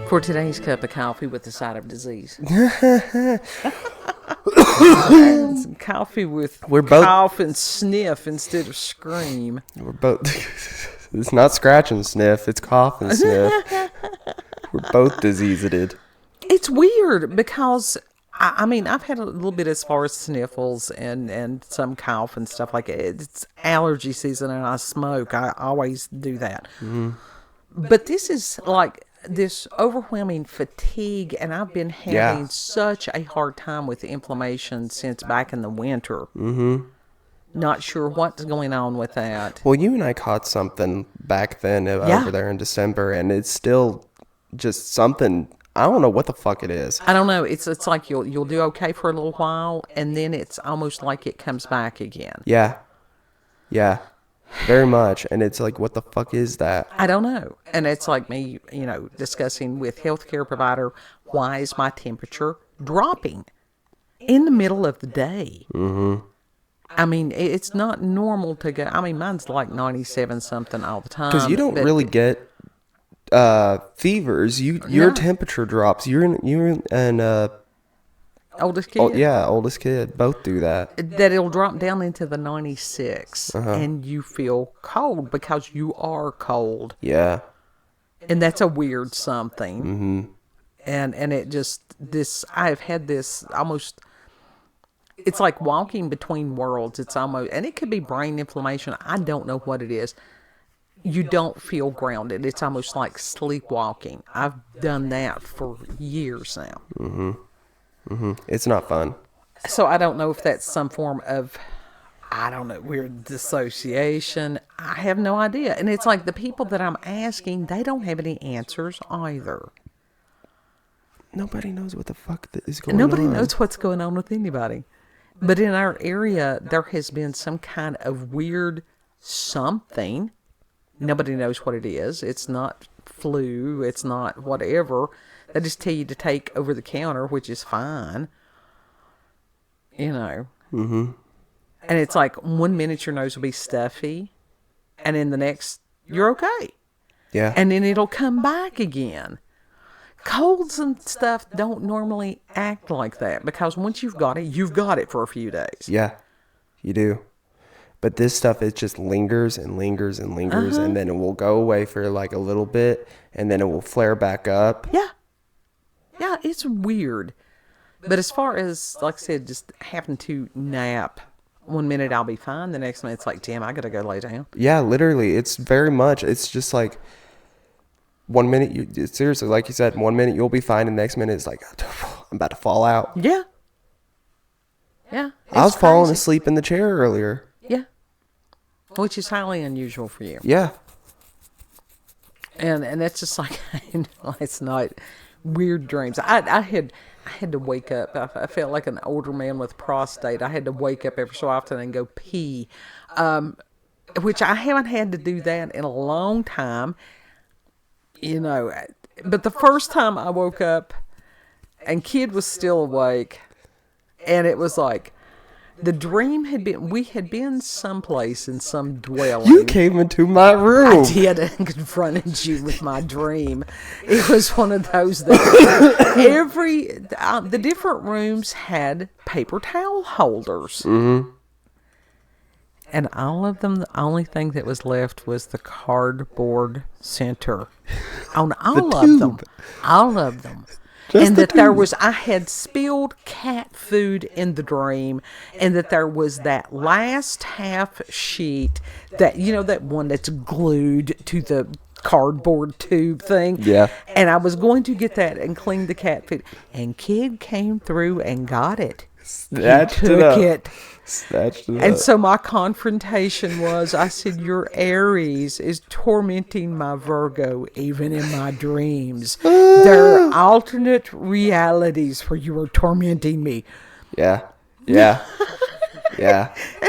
For today's cup of coffee with a side of disease. Coffee with cough and sniff instead of scream. We're both. It's not scratch and sniff. It's cough and sniff. We're both diseased. It's weird because, I mean, I've had a little bit as far as sniffles and some cough and stuff like that. It's allergy season and I smoke. I always do that. Mm-hmm. But this is like this overwhelming fatigue, and I've been having such a hard time with inflammation since back in the winter. Mm-hmm. Not sure what's going on with that. Well, you and I caught something back then over there in December, and it's still just something. I don't know what the fuck it is. I don't know. It's like you'll do okay for a little while, and then it's almost like it comes back again. Yeah. Very much. And it's like, what the fuck is that? I don't know. And it's like me, discussing with healthcare provider, why is my temperature dropping in the middle of the day? Mm-hmm. I mean, it's not normal to go. I mean, mine's like 97 something all the time. Because you don't really get fevers. Your temperature drops. You're in oldest kid? Oh, yeah, oldest kid. Both do that. That it'll drop down into the 96, and you feel cold because you are cold. Yeah. And that's a weird something. Mm-hmm. And it just, I've had this almost, it's like walking between worlds. It's almost, and it could be brain inflammation. I don't know what it is. You don't feel grounded. It's almost like sleepwalking. I've done that for years now. Mm-hmm. Mm-hmm. It's not fun. So I don't know if that's some form of, weird dissociation. I have no idea. And it's like the people that I'm asking, they don't have any answers either. Nobody knows what the fuck is going on. Nobody knows what's going on with anybody. But in our area, there has been some kind of weird something. Nobody knows what it is. It's not flu. It's not whatever. They just tell you to take over the counter, which is fine. Mm-hmm. And it's like 1 minute your nose will be stuffy, and in the next, you're okay. Yeah. And then it'll come back again. Colds and stuff don't normally act like that, because once you've got it for a few days. Yeah, you do. But this stuff, it just lingers and lingers and lingers, and then it will go away for like a little bit, and then it will flare back up. Yeah. Yeah, it's weird. But as far as, like I said, just having to nap, 1 minute I'll be fine, the next minute it's like, damn, I gotta go lay down. Yeah, literally. It's very much, it's just like 1 minute, seriously, like you said, 1 minute you'll be fine, and the next minute it's like, I'm about to fall out. Yeah. Yeah. I was falling asleep in the chair earlier. Yeah. Which is highly unusual for you. Yeah. And that's just like last night. Weird dreams. I had to wake up. I felt like an older man with prostate. I had to wake up every so often and go pee, which I haven't had to do that in a long time. But the first time I woke up and kid was still awake, and it was like, the dream we had been someplace in some dwelling. You came into my room. I did, and confronted you with my dream. It was one of those that the different rooms had paper towel holders. Mm-hmm. And all of them, the only thing that was left was the cardboard center. On all of them. And that I had spilled cat food in the dream, and that there was that last half sheet that one that's glued to the cardboard tube thing. Yeah. And I was going to get that and clean the cat food. And kid came through and got it. Snatched it up. And so my confrontation was, I said, your Aries is tormenting my Virgo even in my dreams. There are alternate realities where you are tormenting me. Yeah. And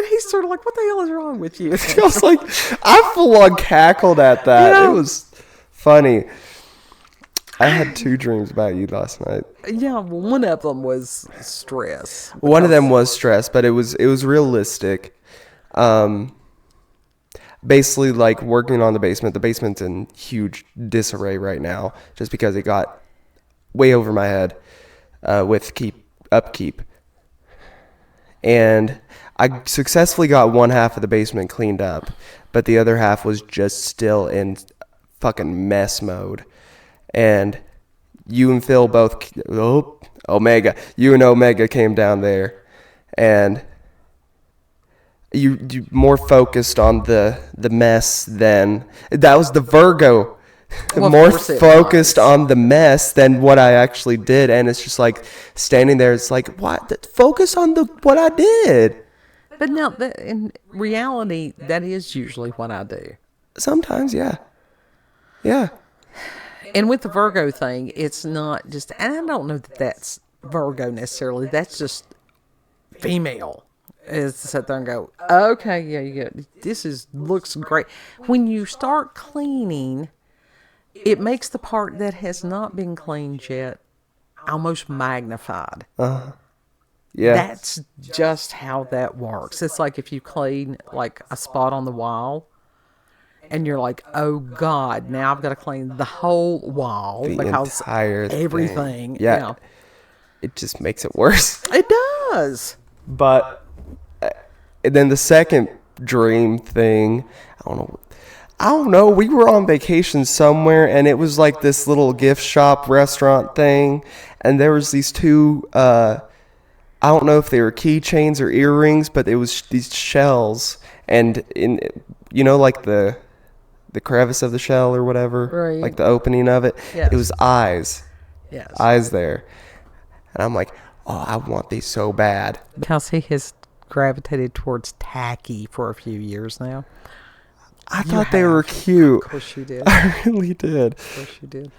he's sort of like, what the hell is wrong with you? I was like, I full on cackled at that. It was funny. I had 2 dreams about you last night. Yeah, well, one of them was stress. One of them was stress, but it was realistic. Basically, like working on the basement. The basement's in huge disarray right now, just because it got way over my head with upkeep. And I successfully got one half of the basement cleaned up, but the other half was just still in fucking mess mode. And you and Phil both, you and Omega came down there, and you more focused on the mess than, that was the Virgo. Well, more focused on the mess than what I actually did. And it's just like standing there, it's like, what? Focus on what I did. But now, in reality, that is usually what I do. Sometimes, yeah. Yeah. And with the Virgo thing, it's not just, and I don't know that that's Virgo necessarily, that's just female. Is to sit there and go, okay, yeah, looks great. When you start cleaning, it makes the part that has not been cleaned yet almost magnified. Yeah. That's just how that works. It's like if you clean like a spot on the wall and you're like, oh God, now I've got to clean the whole wall because entire everything. Yeah. It just makes it worse. It does. But and then the second dream thing, I don't know. We were on vacation somewhere, and it was like this little gift shop restaurant thing, and there was these two. I don't know if they were keychains or earrings, but it was these shells, and like the crevice of the shell or whatever, right. Like the opening of it. Yes. It was eyes. Yes. Eyes there, and I'm like, oh, I want these so bad. Because he has gravitated towards tacky for a few years now. I thought they were cute. Of course you did. I really did. Of course you did.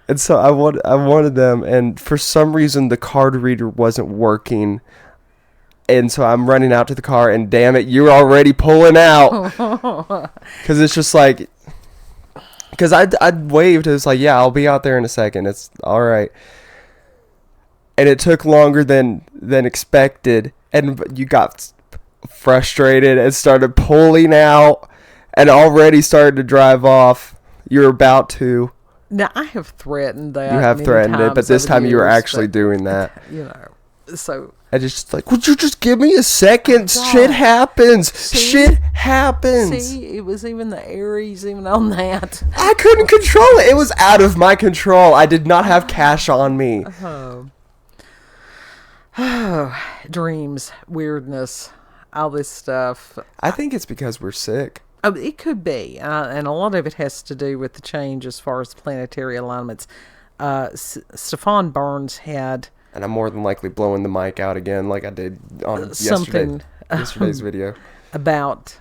And so I wanted them, and for some reason the card reader wasn't working. And so I'm running out to the car, and damn it, you're already pulling out. Because it's just like, because I waved. It was like, yeah, I'll be out there in a second. It's all right. And it took longer than expected, and you got frustrated and started pulling out. And already started to drive off. You're about to. Now, I have threatened that. You have threatened it, but this time you were actually doing that. So. I just like, would you just give me a second? God. Shit happens. Shit happens. See, it was even the Aries, even on that. I couldn't control it. It was out of my control. I did not have cash on me. Oh, dreams, weirdness, all this stuff. I think it's because we're sick. Oh, it could be, and a lot of it has to do with the change as far as the planetary alignments. Stefan Burns had... And I'm more than likely blowing the mic out again like I did on yesterday's video. About,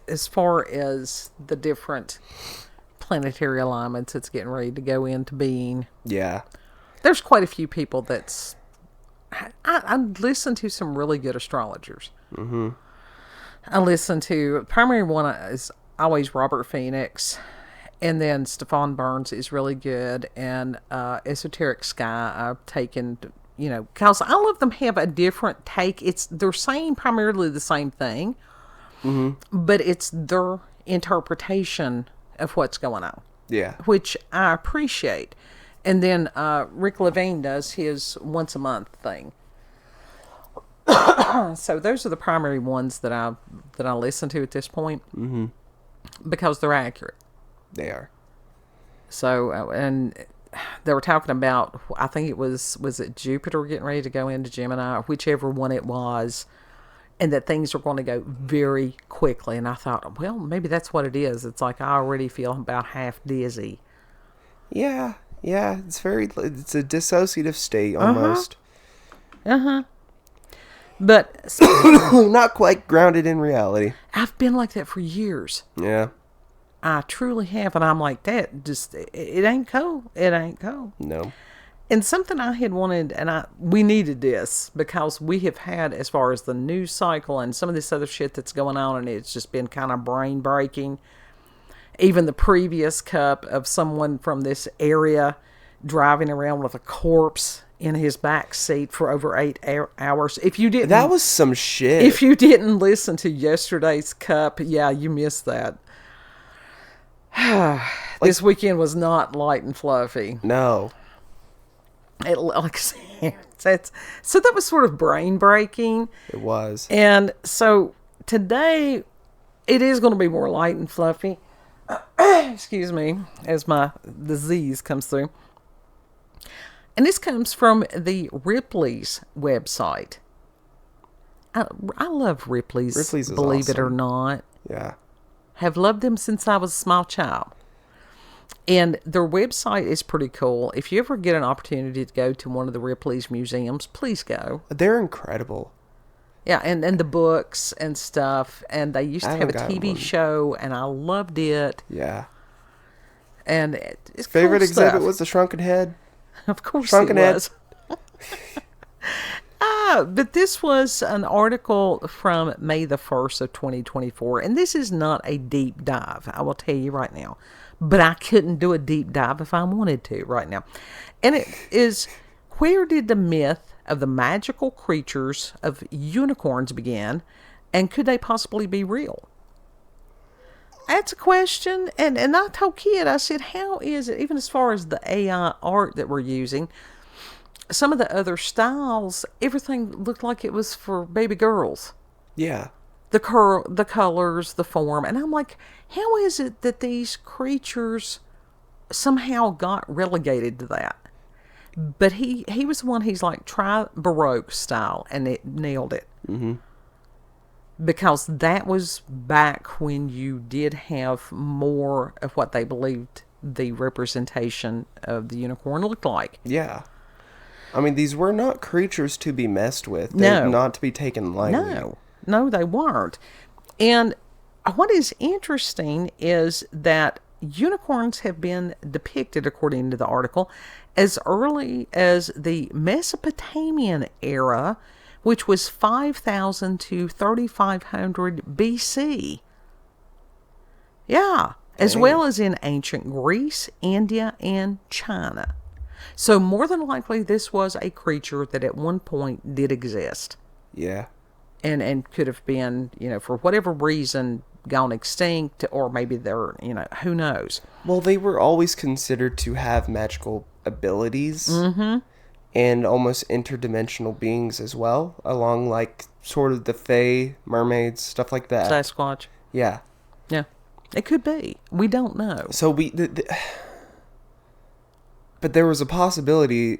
as far as the different planetary alignments that's getting ready to go into being. Yeah. There's quite a few people that's... I listened to some really good astrologers. Mm-hmm. I listen to, primary one is always Robert Phoenix, and then Stefan Burns is really good, and Esoteric Sky I've taken, because all of them have a different take. They're saying primarily the same thing, but it's their interpretation of what's going on. Yeah. Which I appreciate. And then Rick Levine does his once a month thing. So those are the primary ones that I listen to at this point, because they're accurate. They are. So and they were talking about, I think it was it Jupiter getting ready to go into Gemini, or whichever one it was, and that things are going to go very quickly. And I thought, well, maybe that's what it is. It's like I already feel about half dizzy. Yeah, it's a dissociative state almost. But not quite grounded in reality. I've been like that for years. Yeah. I truly have, and I'm like, that just, it ain't cool. It ain't cool. No. And something I had wanted, and we needed this, because we have had, as far as the news cycle and some of this other shit that's going on, and it's just been kind of brain breaking. Even the previous cup of someone from this area driving around with a corpse in his back seat for over 8 hours. If you didn't, that was some shit. If you didn't listen to yesterday's cup, yeah, you missed that. This weekend was not light and fluffy. No. It, like I said, so that was sort of brain breaking. It was. And so today, it is going to be more light and fluffy. Excuse me, as my disease comes through. And this comes from the Ripley's website. I love Ripley's. Ripley's is believe it awesome. or not. Yeah. Have loved them since I was a small child. And their website is pretty cool. If you ever get an opportunity to go to one of the Ripley's museums, please go. They're incredible. Yeah, and the books and stuff. And they used to I have a haven't TV gotten one. show, and I loved it. Yeah. And it's Favorite cool exhibit stuff. was the Shrunken Head. Of course Shrunken it Head. was. But this was an article from May the 1st of 2024. And this is not a deep dive, I will tell you right now. But I couldn't do a deep dive if I wanted to right now. And it is, where did the myth of the magical creatures of unicorns begin? And could they possibly be real? That's a question. And I told Kid, I said, how is it, even as far as the AI art that we're using, some of the other styles, everything looked like it was for baby girls. Yeah. The colors, the form. And I'm like, how is it that these creatures somehow got relegated to that? But he was the one, he's like, try Baroque style, and it nailed it. Mm-hmm. Because that was back when you did have more of what they believed the representation of the unicorn looked like. Yeah. I mean, these were not creatures to be messed with. No. Not to be taken lightly. No, they weren't. And what is interesting is that unicorns have been depicted, according to the article, as early as the Mesopotamian era, which was 5,000 to 3,500 BC. Yeah, as well as in ancient Greece, India, and China. So more than likely, this was a creature that at one point did exist. Yeah. And could have been, for whatever reason, gone extinct, or maybe they're, who knows. Well, they were always considered to have magical abilities. Mm-hmm. And almost interdimensional beings as well, along like sort of the fae, mermaids, stuff like that. Sasquatch. Yeah. Yeah. It could be. We don't know. So but there was a possibility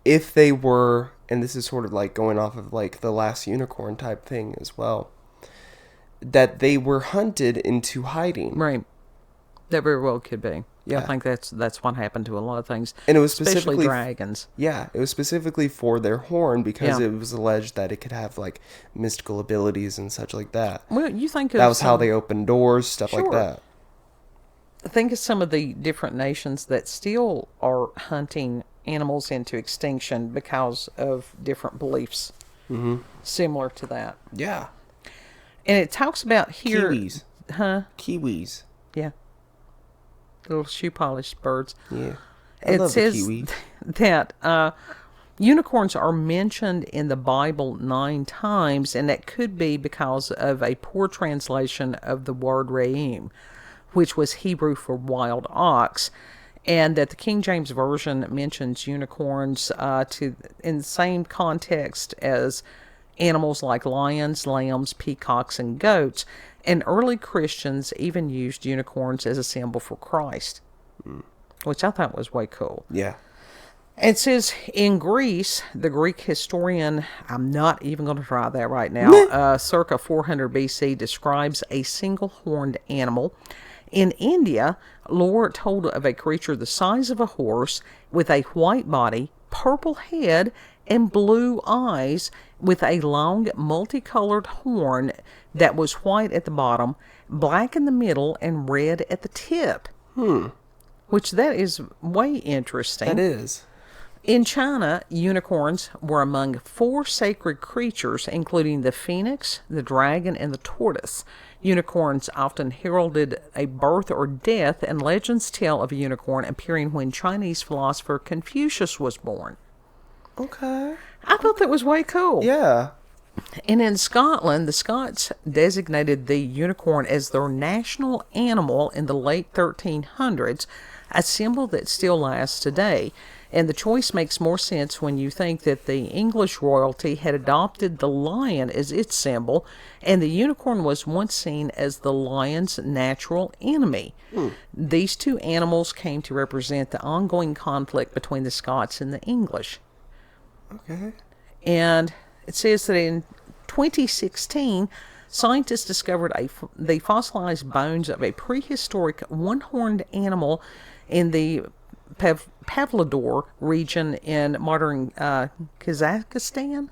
if they were, and this is sort of like going off of like the Last Unicorn type thing as well, that they were hunted into hiding. Right. That very well could be. Yeah. I think that's what happened to a lot of things. And it was especially specifically dragons. Yeah, it was specifically for their horn because Yeah. it was alleged that it could have like mystical abilities and such like that. Well, you think of That was how they opened doors, stuff like Sure. that. think of some of the different nations that still are hunting animals into extinction because of different beliefs similar to that. Yeah. And it talks about here... Kiwis. Huh? Kiwis. Yeah. Little shoe-polished birds. Yeah. It love the says kiwi. that unicorns are mentioned in the Bible 9 times, and that could be because of a poor translation of the word re'im, which was Hebrew for wild ox, and that the King James Version mentions unicorns in the same context as animals like lions, lambs, peacocks, and goats. And early Christians even used unicorns as a symbol for Christ, which I thought was way cool. Yeah. It says in Greece, the Greek historian, I'm not even going to try that right now, circa 400 BC, describes a single-horned animal. In India, lore told of a creature the size of a horse with a white body, purple head, and blue eyes with a long multicolored horn that was white at the bottom, black in the middle, and red at the tip. Which that is way interesting. That is. In China, unicorns were among 4 sacred creatures, including the phoenix, the dragon, and the tortoise. Unicorns often heralded a birth or death, and legends tell of a unicorn appearing when Chinese philosopher Confucius was born. Okay. I thought that was way cool. Yeah. And in Scotland, the Scots designated the unicorn as their national animal in the late 1300s, a symbol that still lasts today. And the choice makes more sense when you think that the English royalty had adopted the lion as its symbol, and the unicorn was once seen as the lion's natural enemy. These two animals came to represent the ongoing conflict between the Scots and the English. Okay. And it says that in 2016, scientists discovered the fossilized bones of a prehistoric one-horned animal in the Pavlodar region in modern Kazakhstan.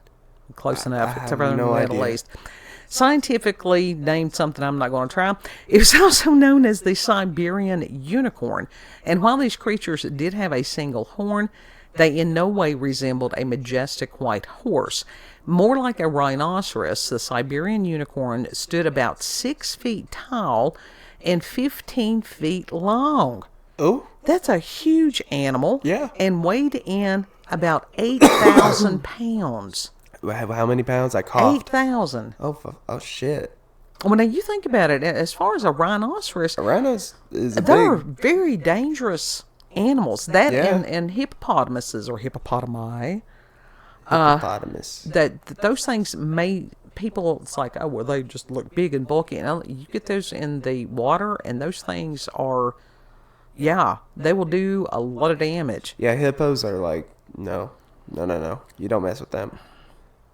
Close enough. I It's have over in the no Middle idea. East. Scientifically named something I'm not going to try. It was also known as the Siberian unicorn. And while these creatures did have a single horn, they in no way resembled a majestic white horse. More like a rhinoceros, the Siberian unicorn stood about 6 feet tall and 15 feet long. Oh, That's a huge animal. Yeah. And weighed in about 8,000 pounds. how many pounds? I coughed. 8,000. Oh shit. Well, now you think about it, as far as a rhinoceros, A rhino is they're big. very dangerous animals. That Yeah. and hippopotamuses or hippopotami, Hippopotamus. that those things may, people, it's like, oh, well, they just look big and bulky. And you get those in the water, and those things are, yeah, they will do a lot of damage. Yeah, hippos are like no. You don't mess with them.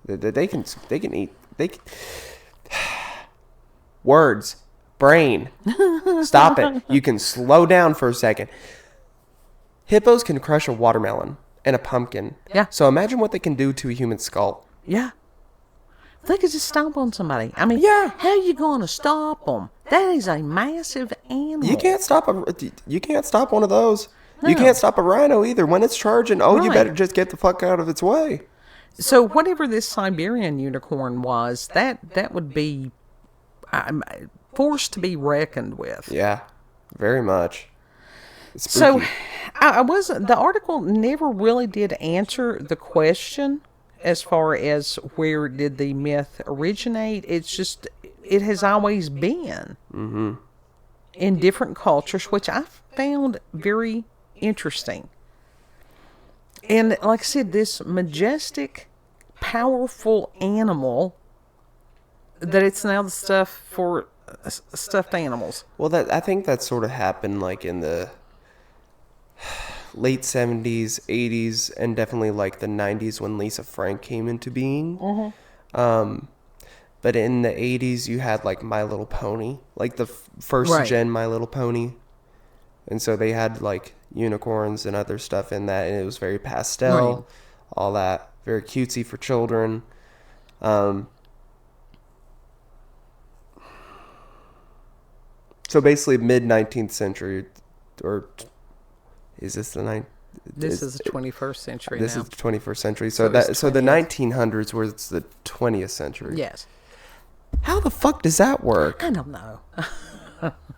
They can eat. They can... Words, brain. Stop it. You can slow down for a second. Hippos can crush a watermelon and a pumpkin. Yeah. So imagine what they can do to a human skull. Yeah. They could just stomp on somebody. I mean, Yeah. how you going to stop them? That is a massive animal. You can't stop one of those. You No. can't stop a rhino either. When it's charging, you Right. better just get the fuck out of its way. So whatever this Siberian unicorn was, that would be forced to be reckoned with. Yeah, very much. It's So, spooky. the article never really did answer the question as far as where did the myth originate. It's just, it has always been in different cultures, which I found very interesting. And like I said, this majestic, powerful animal, that it's now the stuff for stuffed animals. Well, I think that sort of happened like in the late 70s, 80s, and definitely like the 90s when Lisa Frank came into being. But in the 80s, you had like My Little Pony, like the first Right. gen My Little Pony. And so they had like unicorns and other stuff in that, and it was very pastel, Right. all that, very cutesy for children. So basically mid 19th century, or is this the ninth? This is the 21st century This now. is the 21st century. So So it's the 20th. 1900s was the 20th century. Yes. How the fuck does that work? I don't know.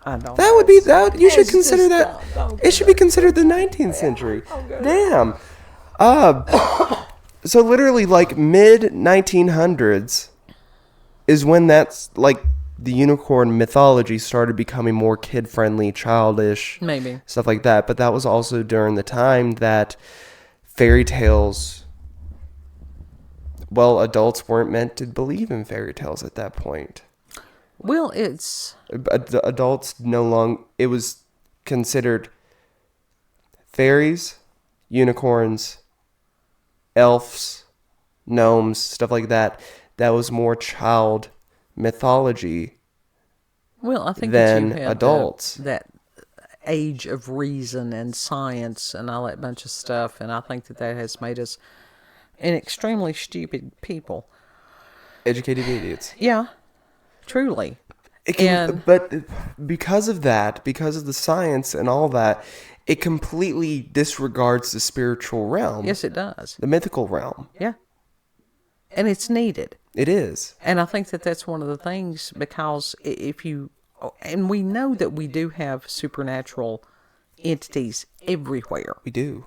I don't That know. would be that. You should It's consider just, that. don't It should be considered the 19th century. Damn. So literally, like mid 1900s is when that's like the unicorn mythology started becoming more kid friendly, childish, Maybe. stuff like that. But that was also during the time that fairy tales. Well, adults weren't meant to believe in fairy tales at that point. Well, it's Adults no longer, it was considered fairies, unicorns, elves, gnomes, stuff like that. That was more child mythology. well. I think than that you had adults. that age of reason and science and all that bunch of stuff, and I think that has made us an extremely stupid people. Educated idiots. Yeah, truly. But because of that, because of the science and all that, it completely disregards the spiritual realm. Yes, it does. The mythical realm. Yeah, and it's needed. It is. And I think that that's one of the things, because if you, and we know that we do have supernatural entities everywhere. We do.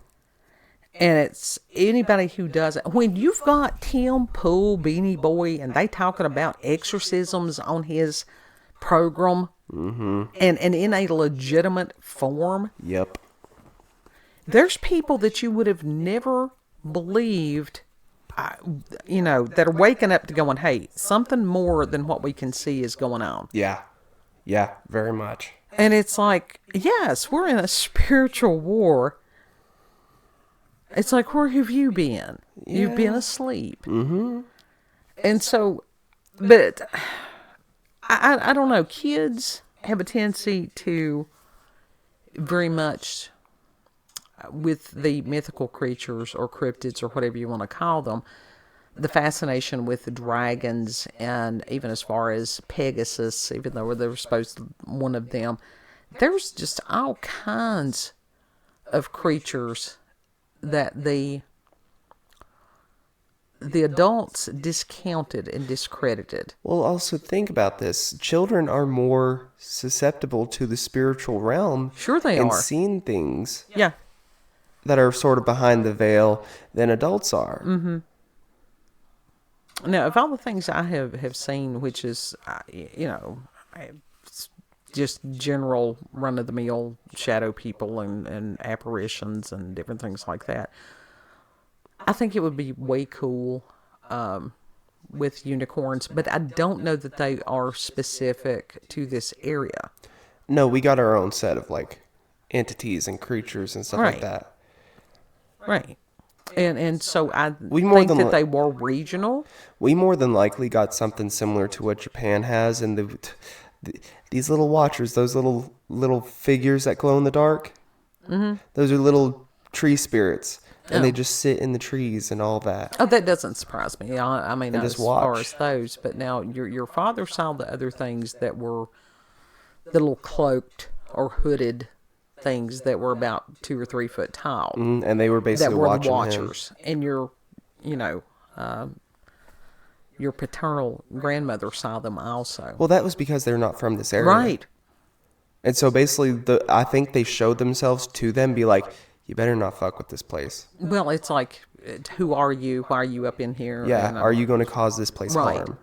And it's anybody who does it. When you've got Tim Pool, Beanie Boy, and they talking about exorcisms on his program, and in a legitimate form, Yep. there's people that you would have never believed, that are waking up to going, hey, something more than what we can see is going on. Yeah. Yeah, very much. And it's like, yes, we're in a spiritual war. It's like, where have you been? Yeah. You've been asleep. Mm-hmm. And so, but I don't know. Kids have a tendency to very much, with the mythical creatures or cryptids or whatever you want to call them, the fascination with the dragons, and even as far as Pegasus, even though they were supposed to one of them, there's just all kinds of creatures that the adults discounted and discredited. Well, also think about this. Children are more susceptible to the spiritual realm. Sure they and are. seeing things Yeah. that are sort of behind the veil than adults are. Mm-hmm. Now, of all the things I have seen, which is, just general run-of-the-mill shadow people and apparitions and different things like that, I think it would be way cool with unicorns, but I don't know that they are specific to this area. No, we got our own set of, like, entities and creatures and stuff like that. Right. And so I We more think than that li- they were regional. We more than likely got something similar to what Japan has, and these little watchers, those little figures that glow in the dark. Mm-hmm. Those are little tree spirits, and they just sit in the trees and all that. Oh, that doesn't surprise me. I mean, And as just far watch. as those, but now your father saw the other things that were the little cloaked or hooded things that were about 2 or 3 foot tall. And they were basically That were watching the him. watchers. And your paternal grandmother saw them also. Well, that was because they're not from this area. Right. And so basically, I think they showed themselves to them, be like, you better not fuck with this place. Well, it's like, who are you? Why are you up in here? Yeah, And, are you going to cause this place harm?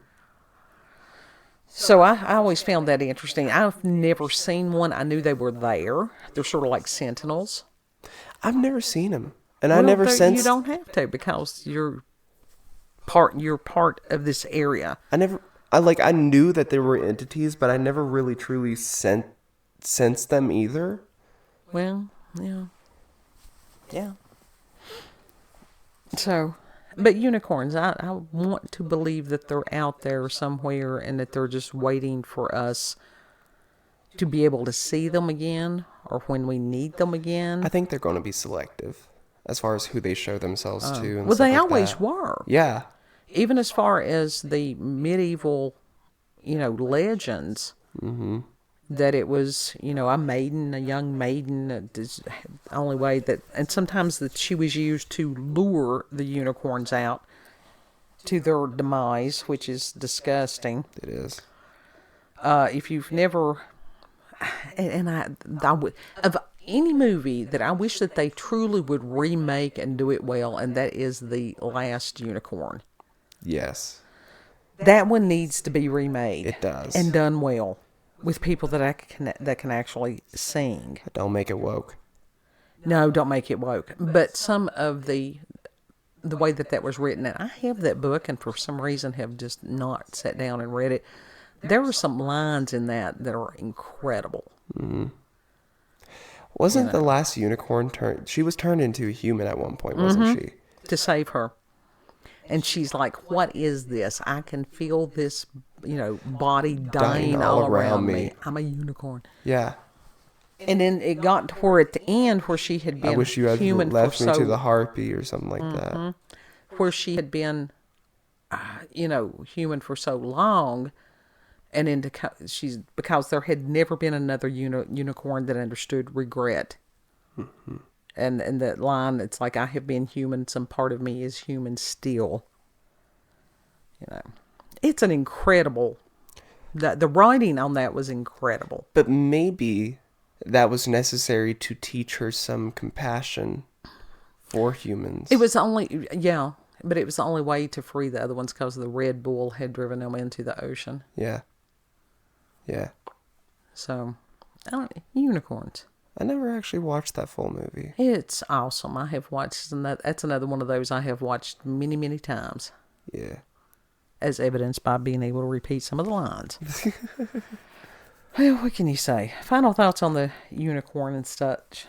So I always found that interesting. I've never seen one. I knew they were there. They're sort of like sentinels. I've never seen them. And I Well, never sensed... You don't have to, because you're part of this area. I knew that there were entities, but I never really truly sensed them either. Well, yeah. Yeah. So, but unicorns, I want to believe that they're out there somewhere and that they're just waiting for us to be able to see them again, or when we need them again. I think they're going to be selective as far as who they show themselves to. And Well, stuff they like always that. were. Yeah. Even as far as the medieval, legends, that it was, a maiden, a young maiden, the only way that, and sometimes that she was used to lure the unicorns out to their demise, which is disgusting. It is. If you've never, and I would, of any movie that I wish that they truly would remake and do it well, and that is The Last Unicorn. Yes. That one needs to be remade. It does. And done well, with people that can actually sing. Don't make it woke. No, don't make it woke. But some of the way that was written, and I have that book, and for some reason have just not sat down and read it. There were some lines in that are incredible. Mm-hmm. Wasn't the last unicorn turned? She was turned into a human at one point, wasn't she? To save her. And she's like, what is this? I can feel this, body dying all around me. I'm a unicorn. Yeah. And then it got to where at the end where she had been I wish you had human left for me to the harpy or something like that. Where she had been, human for so long, and then because there had never been another unicorn that understood regret. Mm-hmm. And that line, it's like, I have been human, some part of me is human still. It's an incredible, the writing on that was incredible. But maybe that was necessary to teach her some compassion for humans. It was only, yeah, but it was the only way to free the other ones because the Red Bull had driven them into the ocean. Yeah. Yeah. So, unicorns. I never actually watched that full movie. It's awesome. I have watched, and that's another one of those I have watched many, many times. Yeah. As evidenced by being able to repeat some of the lines. Well, what can you say? Final thoughts on the unicorn and such.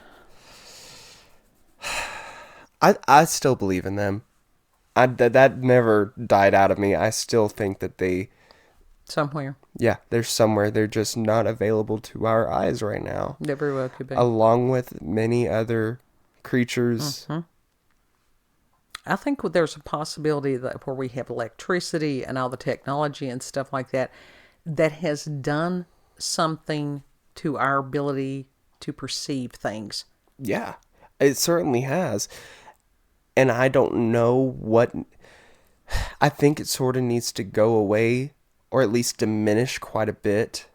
I still believe in them. That never died out of me. I still think that Somewhere. yeah, they're somewhere. They're just not available to our eyes right now. That very well could be. Along with many other creatures. Mm-hmm. I think there's a possibility that where we have electricity and all the technology and stuff like that, that has done something to our ability to perceive things. Yeah, it certainly has. And I don't know what... I think it sort of needs to go away, or at least diminish quite a bit,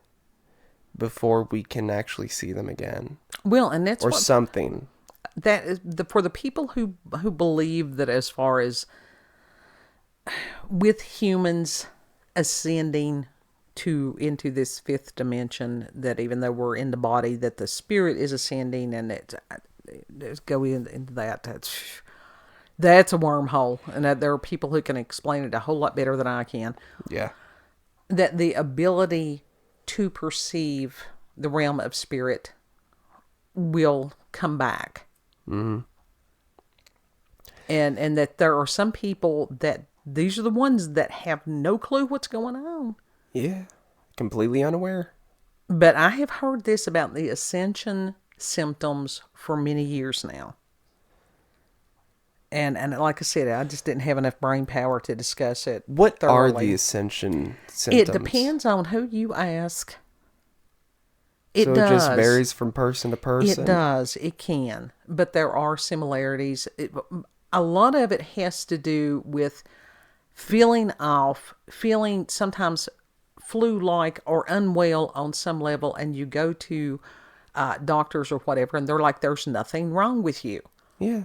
before we can actually see them again. Well, and that's or something. That is for the people who believe that as far as with humans ascending into this fifth dimension, that even though we're in the body, that the spirit is ascending, and let's go into that. That's a wormhole, and that there are people who can explain it a whole lot better than I can. Yeah. That the ability to perceive the realm of spirit will come back. Mm-hmm. And that there are some people that these are the ones that have no clue what's going on. Yeah. Completely unaware. But I have heard this about the ascension symptoms for many years now. And like I said, I just didn't have enough brain power to discuss it. What thoroughly. are the ascension symptoms? It depends on who you ask. So it just varies from person to person? It does. It can. But there are similarities. A lot of it has to do with feeling off, feeling sometimes flu-like or unwell on some level, and you go to doctors or whatever, and they're like, there's nothing wrong with you. Yeah.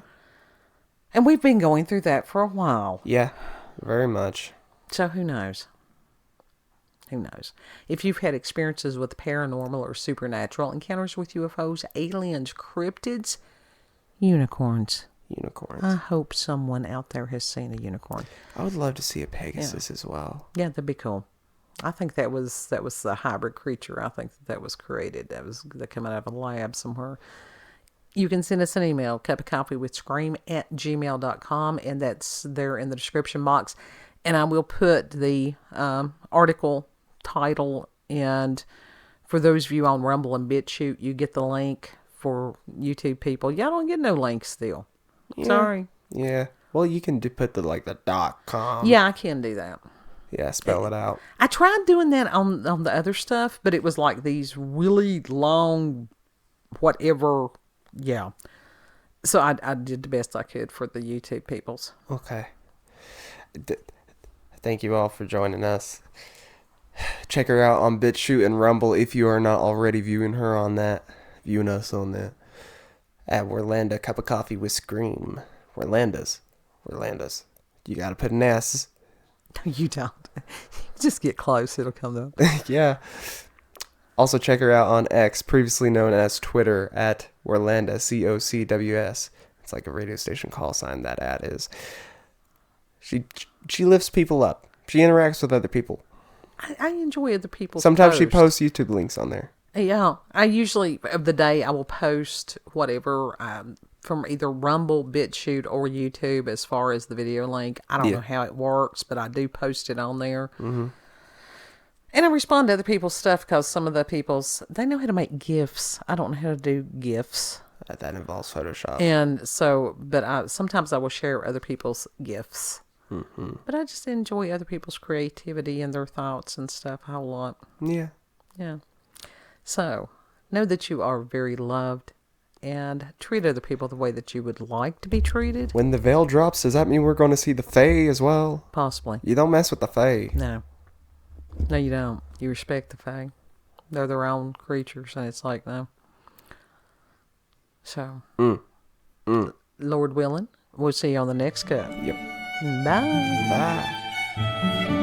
And we've been going through that for a while. Yeah, very much. So who knows? Who knows? If you've had experiences with paranormal or supernatural encounters with UFOs, aliens, cryptids, unicorns. I hope someone out there has seen a unicorn. I would love to see a Pegasus as well. Yeah, that'd be cool. I think that was the hybrid creature. I think that was created. That coming out of a lab somewhere. You can send us an email, cupofcoffeewithscream@gmail.com, and that's there in the description box. And I will put the article title, and for those of you on Rumble and BitChute, you get the link. For YouTube people, y'all don't get no links still. Yeah. Sorry. Yeah. Well, you can put the .com. Yeah, I can do that. Yeah, spell it out. I tried doing that on the other stuff, but it was like these really long, whatever. Yeah. So I did the best I could for the YouTube peoples. Okay. Thank you all for joining us. Check her out on BitChute and Rumble if you are not already viewing us on that. At Warlanda, Cup of Coffee with Scream. Warlanda's. You gotta put an S. You don't. Just get close, it'll come up. Yeah. Also check her out on X, previously known as Twitter, at Warlanda, COCWS. It's like a radio station call sign, that ad is. She lifts people up. She interacts with other people. I enjoy other people's Sometimes she posts. posts YouTube links on there. Yeah. I usually, of the day, I will post whatever from either Rumble, BitChute, or YouTube as far as the video link. I don't know how it works, but I do post it on there. Mm-hmm. And I respond to other people's stuff because some of the people's, they know how to make GIFs. I don't know how to do GIFs. That involves Photoshop. And so, but sometimes I will share other people's GIFs. Mm-hmm. But I just enjoy other people's creativity and their thoughts and stuff a whole lot. Yeah. Yeah. So, know that you are very loved and treat other people the way that you would like to be treated. When the veil drops, does that mean we're going to see the Fae as well? Possibly. You don't mess with the Fae. No. No, you don't. You respect the Fae. They're their own creatures, and it's like, no. So, Lord willing, we'll see you on the next cup. Yep. Bye. Bye.